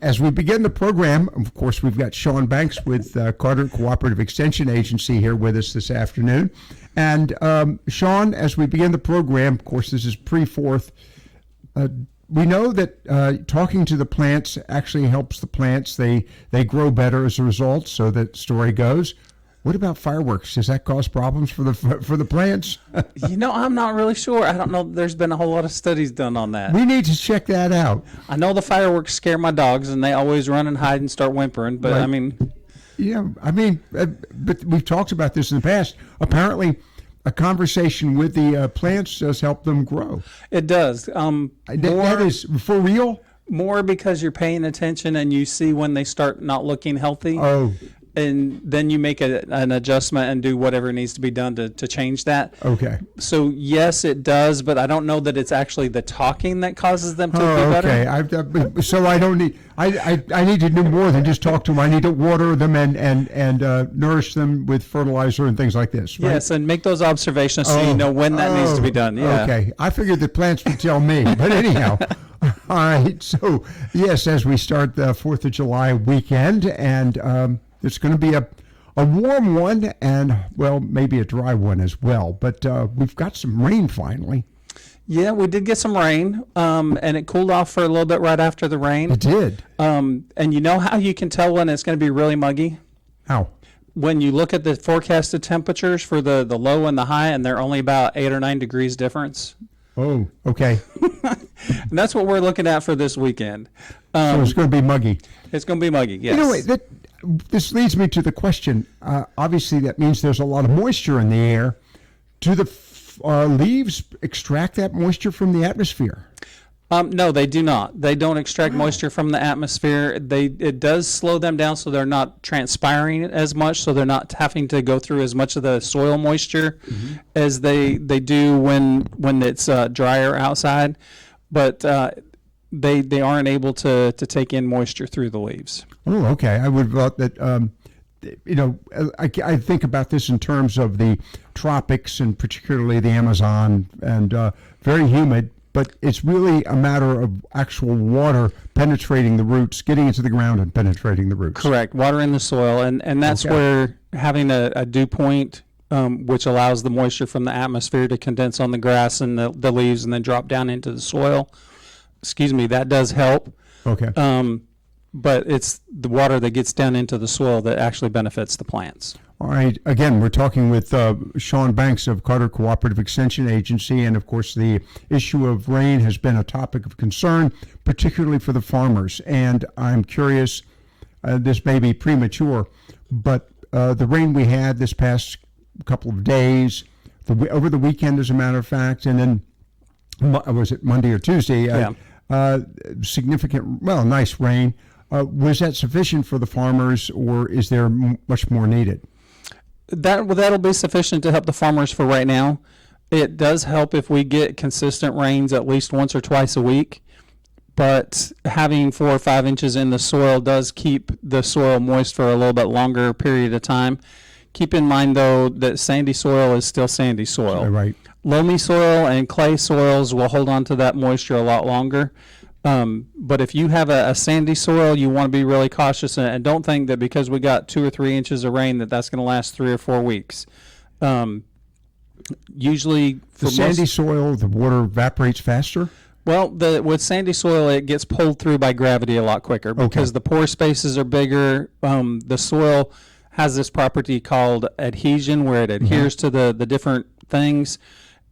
As we begin the program, of course, we've got Shawn Banks with Carter Cooperative Extension Agency here with us this afternoon. And Shawn, as we begin the program, of course, this is pre-4th. We know that talking to the plants actually helps the plants. They grow better as a result, so that story goes. What about fireworks? Does that cause problems for the plants? I'm not really sure. I don't know. There's been a whole lot of studies done on that. We need to check that out. I know the fireworks scare my dogs, and they always run and hide and start whimpering. But right. But we've talked about this in the past. Apparently, a conversation with the plants does help them grow. It does. That is for real? More because you're paying attention and you see when they start not looking healthy. Oh. And then you make an adjustment and do whatever needs to be done to change that. Okay. So, yes, it does, but I don't know that it's actually the talking that causes them to be better. Okay. So I don't need – I need to do more than just talk to them. I need to water them and nourish them with fertilizer and things like this, right? Yes, and make those observations so you know when that needs to be done. Yeah. Okay. I figured the plants would tell me, but anyhow. All right. So, yes, as we start the 4th of July weekend and it's going to be a warm one and, well, maybe a dry one as well. But we've got some rain finally. Yeah, we did get some rain, and it cooled off for a little bit right after the rain. It did. And you know how you can tell when it's going to be really muggy? How? When you look at the forecasted temperatures for the low and the high, and they're only about 8 or 9 degrees difference. Oh, okay. And that's what we're looking at for this weekend. So it's going to be muggy. It's going to be muggy, yes. This leads me to the question. Obviously, that means there's a lot of moisture in the air. Do the leaves extract that moisture from the atmosphere? No, they do not. They don't extract moisture from the atmosphere. It does slow them down so they're not transpiring as much, so they're not having to go through as much of the soil moisture as they do when it's drier outside. But they aren't able to take in moisture through the leaves. Oh, okay. I would have thought that, I think about this in terms of the tropics and particularly the Amazon and very humid, but it's really a matter of actual water penetrating the roots, getting into the ground and penetrating the roots. Correct. Water in the soil. And that's where having a dew point, which allows the moisture from the atmosphere to condense on the grass and the leaves and then drop down into the soil. That does help. Okay. But it's the water that gets down into the soil that actually benefits the plants. All right. Again, we're talking with Shawn Banks of Carter Cooperative Extension Agency, and of course the issue of rain has been a topic of concern, particularly for the farmers. And I'm curious, this may be premature, but the rain we had this past couple of days, over the weekend as a matter of fact, and then, was it Monday or Tuesday? Significant, nice rain. Was that sufficient for the farmers, or is there much more needed? That'll be sufficient to help the farmers for right now. It does help if we get consistent rains at least once or twice a week, but having 4 or 5 inches in the soil does keep the soil moist for a little bit longer period of time. Keep in mind, though, that sandy soil is still sandy soil. Right. Loamy soil and clay soils will hold on to that moisture a lot longer. But if you have a sandy soil, you want to be really cautious and don't think that because we got 2 or 3 inches of rain that's going to last 3 or 4 weeks. Usually, for sandy soil, the water evaporates faster. Well, with sandy soil, it gets pulled through by gravity a lot quicker because the pore spaces are bigger. The soil has this property called adhesion, where it adheres to the different things,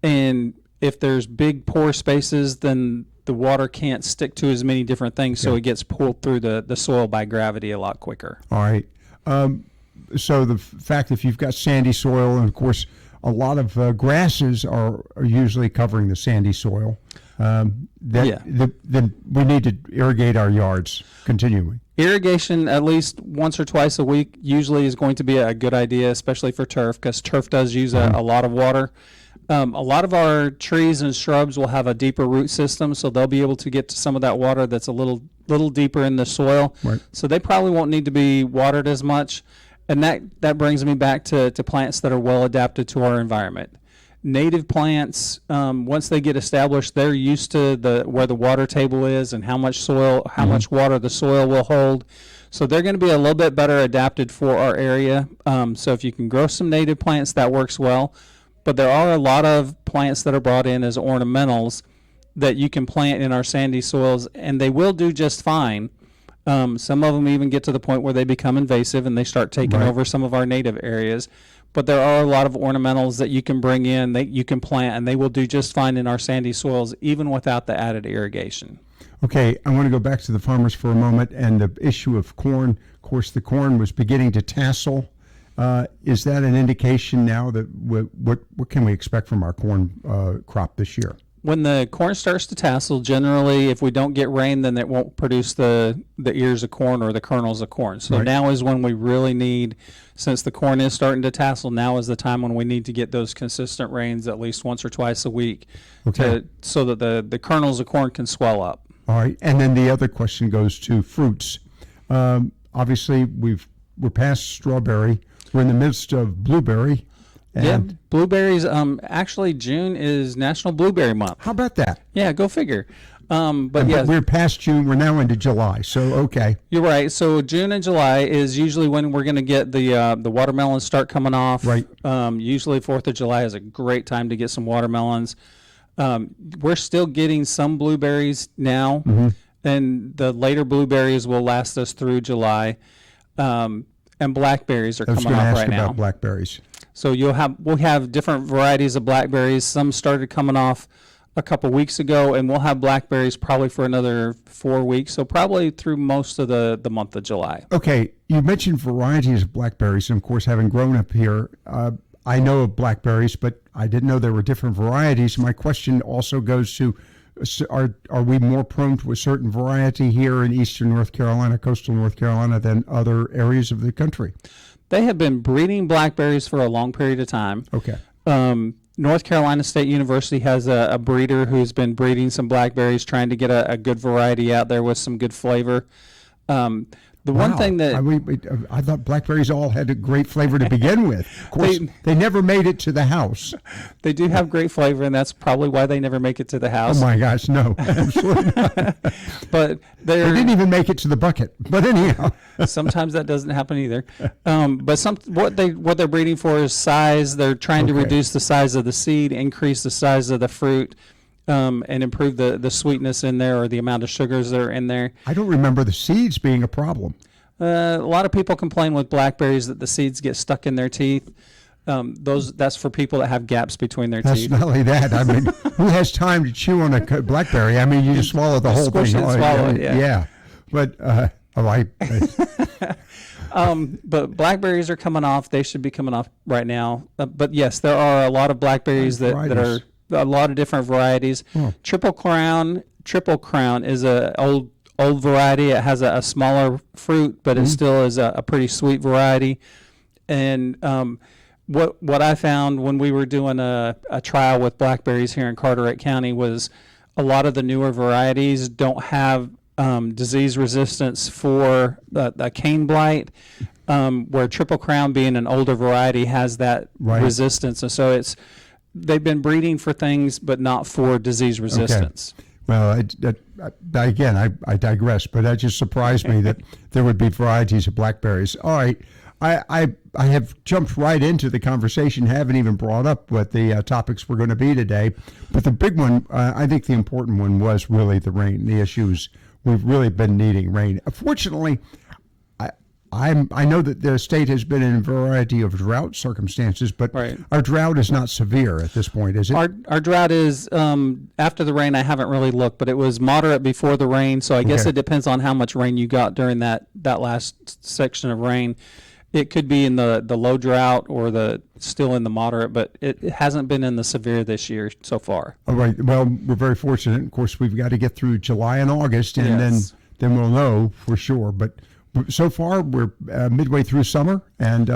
and if there's big pore spaces, then the water can't stick to as many different things, so it gets pulled through the soil by gravity a lot quicker. All right. So the fact if you've got sandy soil, and of course a lot of grasses are usually covering the sandy soil, then we need to irrigate our yards continually. Irrigation at least once or twice a week usually is going to be a good idea, especially for turf, because turf does use a lot of water. A lot of our trees and shrubs will have a deeper root system, so they'll be able to get to some of that water that's a little deeper in the soil. Right. So they probably won't need to be watered as much. And that brings me back to plants that are well adapted to our environment. native plants, once they get established, they're used to where the water table is and how much water the soil will hold. So they're going to be a little bit better adapted for our area. So if you can grow some native plants, that works well. But there are a lot of plants that are brought in as ornamentals that you can plant in our sandy soils, and they will do just fine. Some of them even get to the point where they become invasive and they start taking over some of our native areas. But there are a lot of ornamentals that you can bring in, that you can plant, and they will do just fine in our sandy soils, even without the added irrigation. Okay, I want to go back to the farmers for a moment and the issue of corn. Of course, the corn was beginning to tassel. Is that an indication now that what can we expect from our corn crop this year? When the corn starts to tassel, generally, if we don't get rain, then it won't produce the ears of corn or the kernels of corn. So now is when we really need, since the corn is starting to tassel, now is the time when we need to get those consistent rains at least once or twice a week, so that the kernels of corn can swell up. All right, and then the other question goes to fruits. Obviously, we're past strawberry. We're in the midst of blueberry. And blueberries. Actually, June is National Blueberry Month. How about that? Yeah, go figure. But we're past June. We're now into July. So okay, you're right. So June and July is usually when we're going to get the watermelons start coming off. Right. Usually 4th of July is a great time to get some watermelons. We're still getting some blueberries now, and the later blueberries will last us through July. And blackberries are coming off right now. I was going to ask about blackberries. So we'll have different varieties of blackberries. Some started coming off a couple weeks ago, and we'll have blackberries probably for another 4 weeks. So probably through most of the month of July. Okay, you mentioned varieties of blackberries, and of course, having grown up here, I know of blackberries, but I didn't know there were different varieties. My question also goes to: Are we more prone to a certain variety here in eastern North Carolina, coastal North Carolina, than other areas of the country? They have been breeding blackberries for a long period of time. Okay. North Carolina State University has a breeder who's been breeding some blackberries, trying to get a good variety out there with some good flavor. One thing that I thought blackberries all had a great flavor to begin with. Of course, they never made it to the house. They do have great flavor, and that's probably why they never make it to the house. Oh my gosh, no, absolutely not. But they didn't even make it to the bucket. But anyhow, sometimes that doesn't happen either. But what they're breeding for is size. They're trying to reduce the size of the seed, increase the size of the fruit. And improve the sweetness in there, or the amount of sugars that are in there. I don't remember the seeds being a problem. A lot of people complain with blackberries that the seeds get stuck in their teeth. That's for people that have gaps between their teeth. That's not only that. I mean, who has time to chew on a blackberry? I mean, you just swallow the whole thing. Swallow it, yeah. But but blackberries are coming off. They should be coming off right now. But yes, there are a lot of blackberries that are a lot of different varieties. Triple Crown is a old variety. It has a smaller fruit, but it still is a pretty sweet variety. And what I found when we were doing a trial with blackberries here in Carteret County was a lot of the newer varieties don't have disease resistance for the cane blight, where Triple Crown, being an older variety, has that resistance. And so they've been breeding for things, but not for disease resistance. Okay. Well, I digress, but that just surprised me that there would be varieties of blackberries. All right. I have jumped right into the conversation, haven't even brought up what the topics were going to be today. But the big one, I think the important one, was really the rain, the issues. We've really been needing rain. Fortunately, I know that the state has been in a variety of drought circumstances, but our drought is not severe at this point, is it? Our drought is, after the rain, I haven't really looked, but it was moderate before the rain, so I guess it depends on how much rain you got during that last section of rain. It could be in the low drought or still in the moderate, but it hasn't been in the severe this year so far. All right. Well, we're very fortunate. Of course, we've got to get through July and August, and then we'll know for sure. But so far, we're midway through summer, and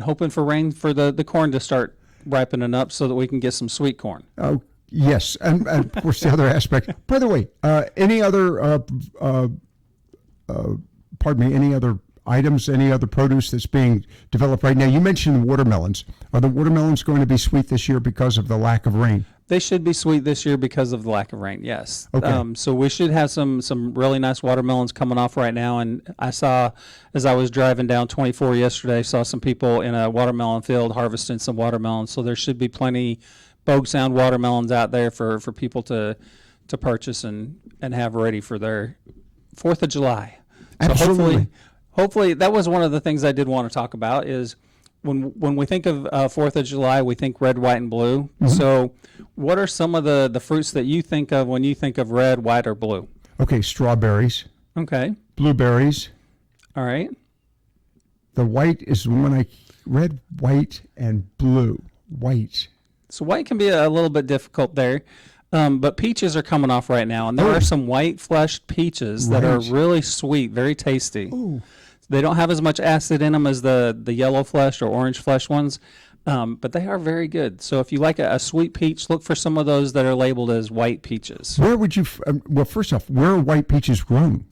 hoping for rain for the corn to start ripening up so that we can get some sweet corn. Oh, yes, and of course the other aspect. By the way, any other items, any other produce that's being developed right now? You mentioned watermelons. Are the watermelons going to be sweet this year because of the lack of rain? They should be sweet this year because of the lack of rain. Yes. Okay. So we should have some really nice watermelons coming off right now. And I saw, as I was driving down 24 yesterday, saw some people in a watermelon field harvesting some watermelons. So there should be plenty Bogue Sound watermelons out there for people to purchase and have ready for their 4th of July. So Absolutely. hopefully that was one of the things I did want to talk about is when we think of 4th of July, we think red, white, and blue. Mm-hmm. So what are some of the fruits that you think of when you think of red, white, or blue? Okay, strawberries. Okay. Blueberries. All right. The white is the one red, white, and blue. White. So white can be a little bit difficult there. But peaches are coming off right now, and there are some white fleshed peaches that are really sweet, very tasty. Ooh. They don't have as much acid in them as the yellow flesh or orange flesh ones, but they are very good. So if you like a sweet peach, look for some of those that are labeled as white peaches. Where would you, well, first off, where are white peaches grown?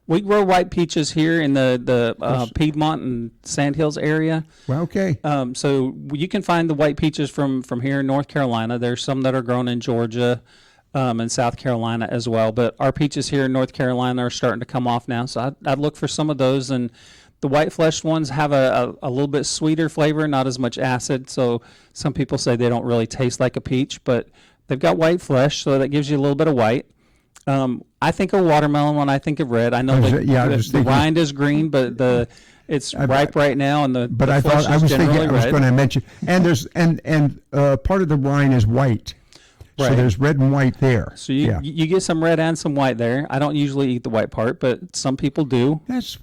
We grow white peaches here in the Piedmont and Sandhills area. Well, okay. So you can find the white peaches from here in North Carolina. There's some that are grown in Georgia and South Carolina as well. But our peaches here in North Carolina are starting to come off now. So I'd look for some of those. And the white fleshed ones have a little bit sweeter flavor, not as much acid. So some people say they don't really taste like a peach, but they've got white flesh, so that gives you a little bit of white. I think of watermelon when I think of red. I know the rind is green, but it's ripe right now, and the I flesh thought I was thinking red. I was going to mention, and there's part of the rind is white, right. So there's red and white there. So you get some red and some white there. I don't usually eat the white part, but some people do. That's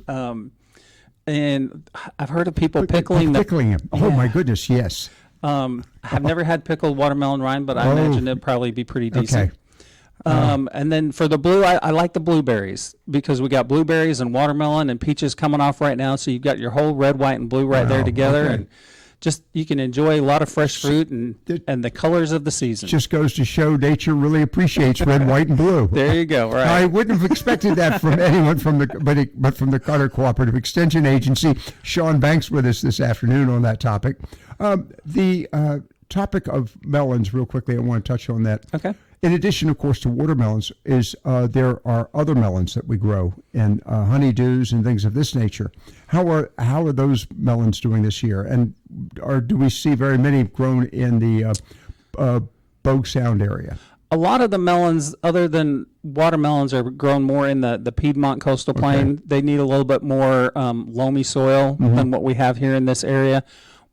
and I've heard of people pickling them. Oh my goodness, yes. I've never had pickled watermelon rind, but I imagine it'd probably be pretty decent. Okay. And then for the blue, I like the blueberries because we got blueberries and watermelon and peaches coming off right now. So you've got your whole red, white, and blue right there together. Okay. And just you can enjoy a lot of fresh fruit and the colors of the season. Just goes to show nature really appreciates red, white, and blue. There you go. Right. I wouldn't have expected that from anyone but from the Carter Cooperative Extension Agency. Shawn Banks with us this afternoon on that topic. The topic of melons, real quickly, I want to touch on that. Okay. In addition, of course, to watermelons, there are other melons that we grow, and honeydews and things of this nature. How are those melons doing this year? And do we see very many grown in the Bogue Sound area? A lot of the melons, other than watermelons, are grown more in the Piedmont coastal plain. Okay. They need a little bit more loamy soil than what we have here in this area.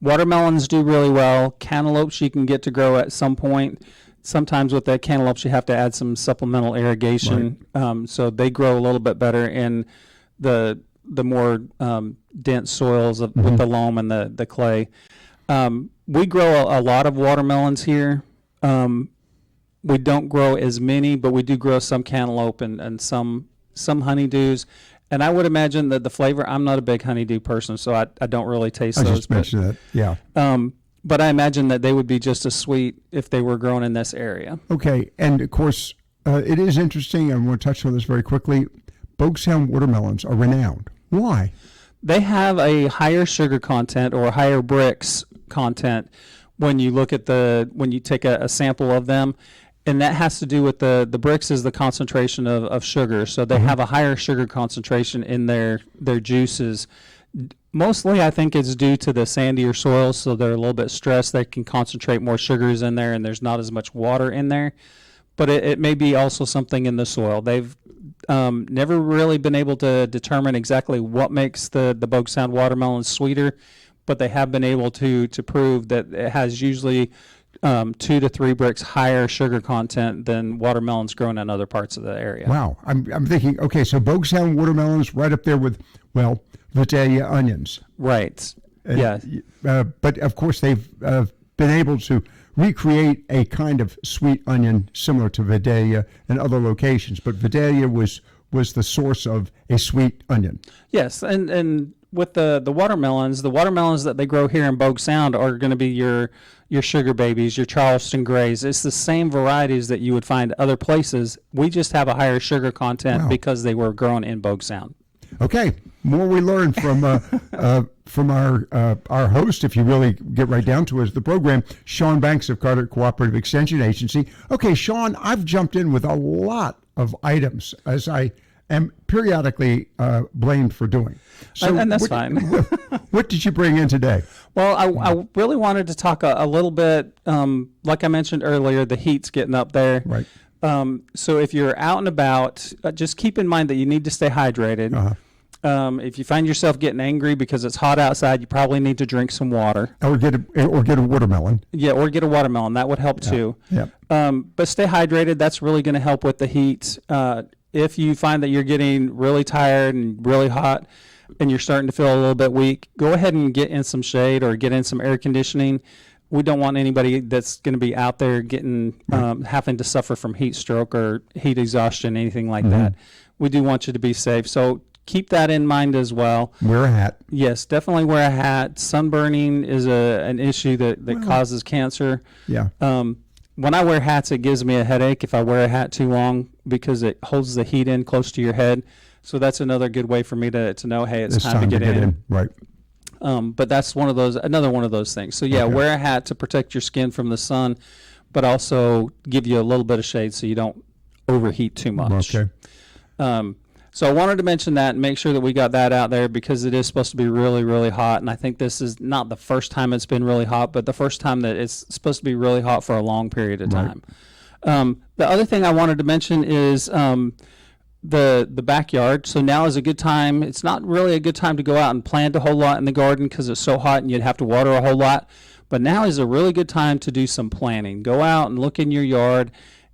Watermelons do really well. Cantaloupes you can get to grow at some point. Sometimes with the cantaloupes you have to add some supplemental irrigation, right. So they grow a little bit better in the more dense soils with the loam and the clay. We grow a lot of watermelons here. We don't grow as many, but we do grow some cantaloupe and some honeydews. And I would imagine that the flavor, I'm not a big honeydew person, so I don't really taste those. I just mentioned that, yeah. But I imagine that they would be just as sweet if they were grown in this area. Okay, and of course, it is interesting, I want to touch on this very quickly. Bogue Sound watermelons are renowned. Why? They have a higher sugar content or higher bricks content when you look at when you take a sample of them. And that has to do with the bricks is the concentration of sugar. So they have a higher sugar concentration in their juices. Mostly, I think it's due to the sandier soils, so they're a little bit stressed. They can concentrate more sugars in there, and there's not as much water in there. But it may be also something in the soil. They've never really been able to determine exactly what makes the Bogue Sound watermelon sweeter, but they have been able to prove that it has usually 2 to 3 bricks higher sugar content than watermelons grown in other parts of the area. Wow. I'm thinking, okay, so Bogue Sound watermelons right up there with, well, Vidalia onions. Right. Yeah. But of course they've been able to recreate a kind of sweet onion similar to Vidalia in other locations. But Vidalia was the source of a sweet onion. Yes, and with the watermelons that they grow here in Bogue Sound are going to be your sugar babies, your Charleston Grays. It's the same varieties that you would find other places. We just have a higher sugar content because they were grown in Bogue Sound. Okay. more we learn from our host, if you really get right down to it, the program, Shawn Banks of Carter Cooperative Extension Agency. Okay, Shawn, I've jumped in with a lot of items, as I am periodically blamed for doing. So and that's fine. What did you bring in today? Well, I really wanted to talk a little bit, like I mentioned earlier, the heat's getting up there. Right. So if you're out and about, just keep in mind that you need to stay hydrated. If you find yourself getting angry because it's hot outside, you probably need to drink some water. Or get a watermelon. Yeah, or get a watermelon. That would help too. Yeah. But stay hydrated. That's really going to help with the heat. If you find that you're getting really tired and really hot and you're starting to feel a little bit weak, go ahead and get in some shade or get in some air conditioning. We don't want anybody that's going to be out there getting having to suffer from heat stroke or heat exhaustion, anything like that. We do want you to be safe. So keep that in mind as well. Wear a hat. Yes, definitely wear a hat. Sunburning is an issue that causes cancer. Yeah. When I wear hats, it gives me a headache if I wear a hat too long because it holds the heat in close to your head. So that's another good way for me to know, hey, it's time to get in. Right. But that's another one of those things. So yeah, wear a hat to protect your skin from the sun, but also give you a little bit of shade so you don't overheat too much. Okay. So I wanted to mention that and make sure that we got that out there because it is supposed to be really, really hot. And I think this is not the first time it's been really hot, but the first time that it's supposed to be really hot for a long period of time. The other thing I wanted to mention is the backyard. So now is a good time. It's not really a good time to go out and plant a whole lot in the garden because it's so hot and you'd have to water a whole lot. But now is a really good time to do some planting. Go out and look in your yard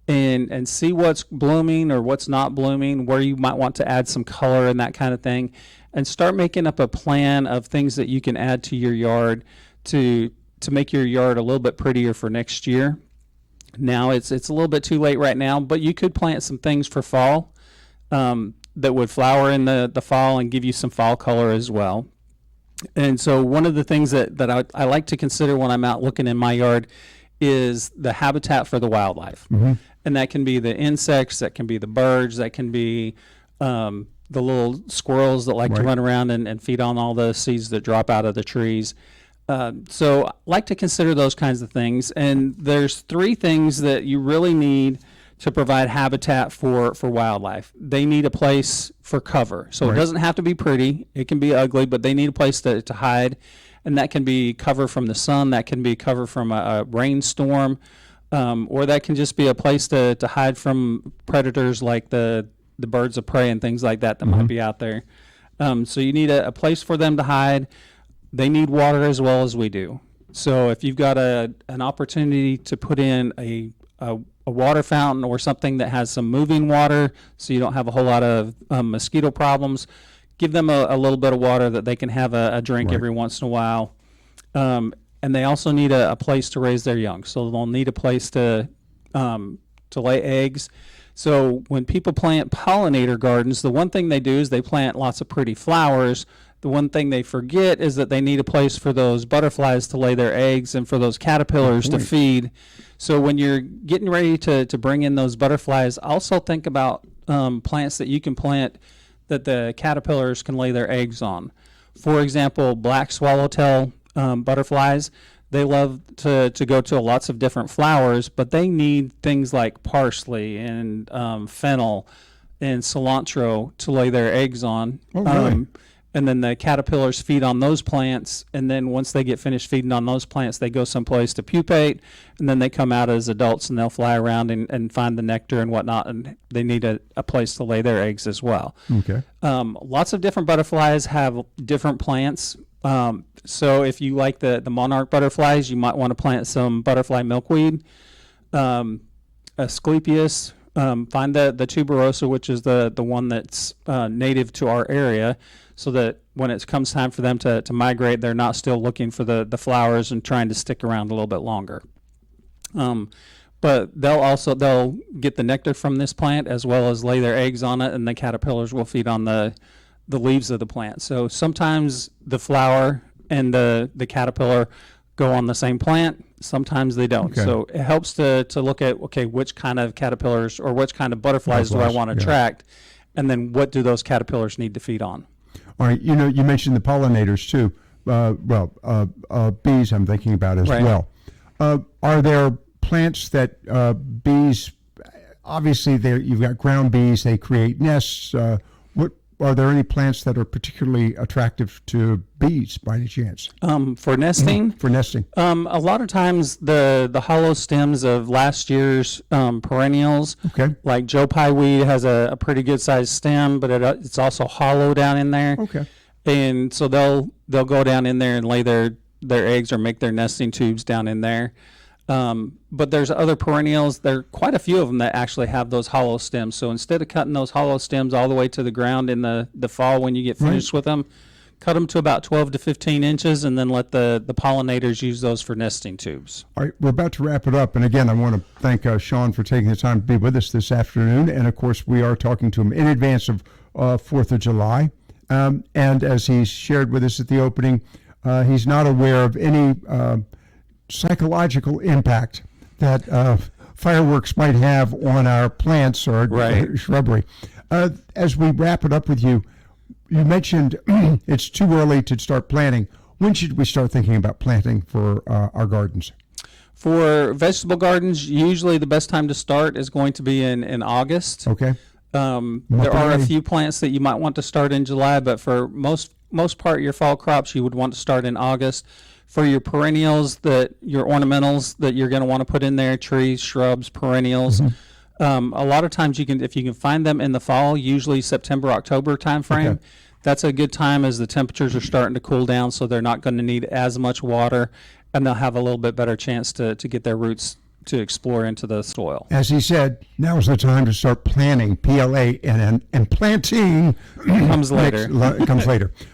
and see what's blooming or what's not blooming, where you might want to add some color and that kind of thing, and start making up a plan of things that you can add to your yard to make your yard a little bit prettier for next year. Now it's a little bit too late right now, but you could plant some things for fall that would flower in the fall and give you some fall color as well. And so one of the things that I like to consider when I'm out looking in my yard is the habitat for the wildlife. And that can be the insects, that can be the birds, that can be the little squirrels that like to run around and feed on all the seeds that drop out of the trees. So I like to consider those kinds of things. And there's three things that you really need to provide habitat for wildlife. They need a place for cover. So it doesn't have to be pretty. It can be ugly, but they need a place to hide. And that can be cover from the sun. That can be cover from a rainstorm. Or that can just be a place to hide from predators like the birds of prey and things like that might be out there. So you need a place for them to hide. They need water as well as we do. So if you've got an opportunity to put in a water fountain or something that has some moving water so you don't have a whole lot of mosquito problems, give them a little bit of water that they can have a drink every once in a while. And they also need a place to raise their young. So they'll need a place to lay eggs. So when people plant pollinator gardens, the one thing they do is they plant lots of pretty flowers. The one thing they forget is that they need a place for those butterflies to lay their eggs and for those caterpillars to feed. So when you're getting ready to bring in those butterflies, also think about plants that you can plant that the caterpillars can lay their eggs on. For example, black swallowtail butterflies, they love to go to lots of different flowers, but they need things like parsley and fennel and cilantro to lay their eggs on. And then the caterpillars feed on those plants, and then once they get finished feeding on those plants, they go someplace to pupate, and then they come out as adults and they'll fly around and find the nectar and whatnot, and they need a place to lay their eggs as well. Lots of different butterflies have different plants. So if you like the monarch butterflies, you might want to plant some butterfly milkweed, Asclepias. Find the tuberosa, which is the one that's native to our area, so that when it comes time for them to migrate, they're not still looking for the flowers and trying to stick around a little bit longer. But they'll get the nectar from this plant as well as lay their eggs on it, and the caterpillars will feed on the leaves of the plant. So sometimes the flower and the caterpillar go on the same plant. Sometimes they don't. So it helps to look at, which kind of caterpillars or which kind of butterflies do I want to attract, and then what do those caterpillars need to feed on? All right. You mentioned the pollinators too. Bees I'm thinking about as Right. well. Are there plants that bees, obviously you've got ground bees, they create nests. What are there any plants that are particularly attractive to bees by any chance For nesting, for nesting? a lot of times the hollow stems of last year's perennials, Okay. like Joe Pye weed has a pretty good sized stem, but it's also hollow down in there. Okay. And so they'll go down in there and lay their eggs or make their nesting tubes down in there. But there's other perennials. There are quite a few of them that actually have those hollow stems. So instead of cutting those hollow stems all the way to the ground in the fall when you get finished with them, cut them to about 12 to 15 inches and then let the pollinators use those for nesting tubes. All right, we're about to wrap it up. And again, I want to thank Shawn for taking the time to be with us this afternoon. And of course, we are talking to him in advance of 4th of July. And as he shared with us at the opening, he's not aware of any psychological impact that fireworks might have on our plants or shrubbery. As we wrap it up with you, you mentioned it's too early to start planting. When should we start thinking about planting for our gardens? For vegetable gardens, usually the best time to start is going to be in August. Okay. There are a few plants that you might want to start in July, but for most part, your fall crops, you would want to start in August. For your perennials, your ornamentals that you're going to want to put in there, trees, shrubs, perennials. A lot of times if you can find them in the fall, usually September, October timeframe, Okay. that's a good time as the temperatures are starting to cool down, so they're not going to need as much water, and they'll have a little bit better chance to get their roots to explore into the soil. As he said, now is the time to start planning, PLA, and planting Comes later. comes later.